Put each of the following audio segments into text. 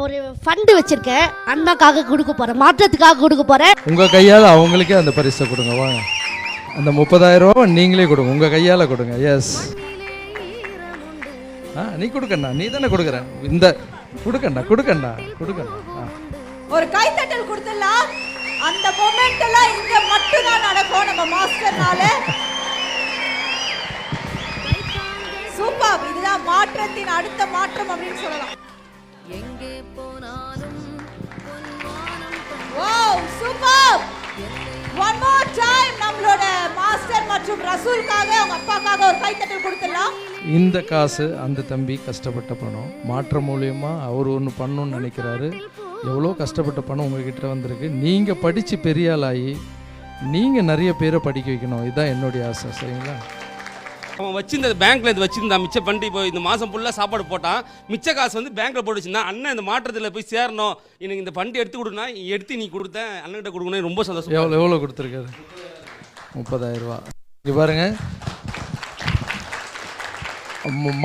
ஒரு ஃபண்டு வச்சிருக்கேன், அண்ணாக்காக கொடுக்க போறேன், மாற்றத்துக்காக கொடுக்க போறேன். உங்க கையால் அவங்களுக்கே அந்த பரிசை கொடுங்க. வாங்க, அந்த 30,000 ரூபா நீங்களே கொடுங்க, உங்க கையால கொடுங்க. எஸ், நீ கொடுக்கண்ணா, நீ தானே கொடுக்குற. இந்த கொடுக்கண்ணா கொடுக்கண்ணா கொடுக்கண்ணா. ஒரு கைத்தட்டல் கொடுத்துடலாம். அந்த மொமெண்ட் எல்லாம் இங்க மட்டும் தான் நடக்கும் நம்ம மாஸ்டர்னால. சூப்பர், இதுதான் மாற்றத்தின் அடுத்த மாற்றம் அப்படின்னு சொல்லலாம். எங்கே போனாலும் wow, super. One more time நம்மளோட மாஸ்டர் மற்றும் ரசூலுக்காக அவங்க அப்பாக்காக ஒரு கைத்தட்டல் கொடுத்துடலாம். இந்த காசு அந்த தம்பி கஷ்டப்பட்ட பணம். மாற்றம் மூலியமா அவர் ஒன்று பண்ணணும்னு நினைக்கிறாரு. எவ்வளோ கஷ்டப்பட்ட பணம் உங்ககிட்ட வந்திருக்கு. நீங்கள் படித்து பெரிய ஆளாகி நீங்கள் நிறைய பேரை படிக்க வைக்கணும். இதுதான் என்னுடைய ஆசை. சரிங்களா? அவன் வச்சிருந்த பேங்க்ல இது வச்சிருந்தா மிச்ச பண்ணி இப்போ இந்த மாதம் ஃபுல்லாக சாப்பாடு போட்டான். மிச்ச காசு வந்து பேங்க்ல போட்டு வச்சிருந்தா. அண்ணன் இந்த மாற்றத்தில் போய் சேரணும், எனக்கு இந்த ஃபண்டு எடுத்து கொடுனா, எடுத்து நீ கொடுத்தேன் அண்ணன்கிட்ட கொடுக்கணும். ரொம்ப சந்தோஷம். எவ்வளோ கொடுத்துருக்காரு? 30,000 ரூபா. இங்கே பாருங்க,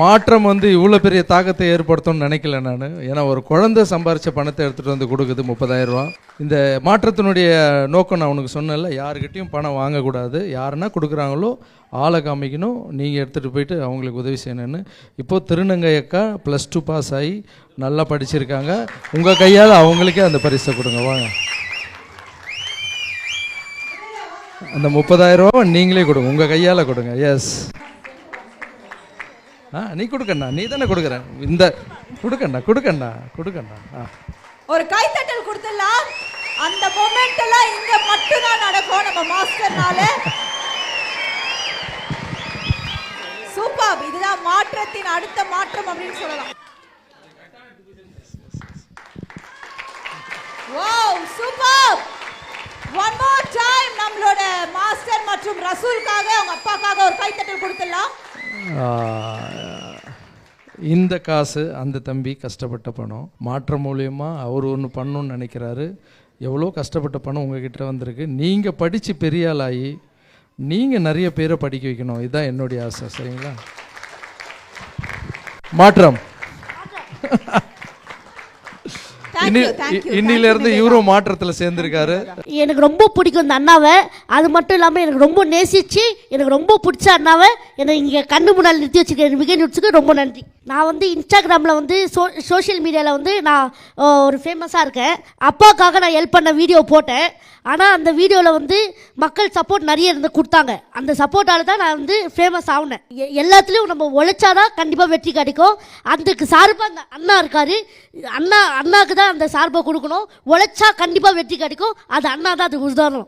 மாற்றம் வந்து இவ்வளோ பெரிய தாக்கத்தை ஏற்படுத்தும்னு நினைக்கல நான். ஏன்னா ஒரு குழந்தை சம்பாரித்த பணத்தை எடுத்துகிட்டு வந்து கொடுக்குது 30,000 ரூபா. இந்த மாற்றத்தினுடைய நோக்கம் நான் உனக்கு சொன்னேன்ல, யாருக்கிட்டையும் பணம் வாங்கக்கூடாது, யாருன்னா கொடுக்குறாங்களோ ஆளை காமிக்கணும், நீங்கள் எடுத்துகிட்டு போயிட்டு அவங்களுக்கு உதவி செய்யணும்னு. இப்போது திருநங்கை அக்கா +2 பாஸ் ஆகி நல்லா படிச்சிருக்காங்க. உங்கள் கையால் அவங்களுக்கே அந்த பரிசை கொடுங்க. வாங்க, அந்த 30,000 ரூபா நீங்களே கொடுங்க, உங்கள் கையால் கொடுங்க. எஸ், நீ கொடுக்கண்ணா, நீ தானே கொடுக்குற. இந்த கொடுக்கண்ணா கொடுக்கண்ணா கொடுக்கண்ணா. ஒரு கைத்தட்டல் கொடுத்துடலாம். அந்த மொமெண்ட் எல்லாம் இங்க மட்டும் தான் நடக்கும் நம்ம மாஸ்டர்னால. சூப்பர், இதுதான் மாற்றத்தின் அடுத்த மாற்றம் அப்படின்னு சொல்லலாம். Wow, super. One more time நம்மளோட மாஸ்டர் மற்றும் ரசூலுக்காக அவங்க அப்பாக்காக ஒரு கைத்தட்டல் கொடுத்துடலாம். இந்த காசு அந்த தம்பி கஷ்டப்பட்ட பணம். மாற்றம் மூலியமா அவர் ஒன்று பண்ணணும்னு நினைக்கிறாரு. எவ்வளோ கஷ்டப்பட்ட பணம் உங்ககிட்ட வந்திருக்கு. நீங்கள் படித்து பெரிய ஆளாகி நீங்கள் நிறைய பேரை படிக்க வைக்கணும். இதுதான் என்னுடைய ஆசை. சரிங்களா? மாற்றம். இன்னிலிருந்து இவரும் மாற்றத்தில் சேர்ந்திருக்காரு. எனக்கு ரொம்ப பிடிக்கும் இந்த அண்ணாவை. அது மட்டும் இல்லாமல் எனக்கு ரொம்ப நேசிச்சு எனக்கு ரொம்ப பிடிச்ச அண்ணாவை எனக்கு இங்கே கண்ணு முன்னால் நிறுத்தி வச்சுருக்கேன். மிக நிறுத்துக்கு ரொம்ப நன்றி. நான் வந்து இன்ஸ்டாகிராமில் வந்து சோஷியல் மீடியாவில் வந்து நான் ஒரு ஃபேமஸாக இருக்கேன். அப்பாவுக்காக நான் ஹெல்ப் பண்ண வீடியோ போட்டேன். ஆனால் அந்த வீடியோவில் வந்து மக்கள் சப்போர்ட் நிறைய இருந்து கொடுத்தாங்க. அந்த சப்போர்ட்டால் தான் நான் வந்து ஃபேமஸ் ஆகினேன். எல்லாத்துலேயும் நம்ம உழைச்சாதான் கண்டிப்பாக வெற்றி கிடைக்கும். அதுக்கு சார்பாக அந்த அண்ணா இருக்கார். அண்ணாவுக்கு தான் அந்த சார்பை கொடுக்கணும். உழைச்சா கண்டிப்பாக வெற்றி கிடைக்கும். அது அண்ணா தான் அதுக்கு உதாரணம்.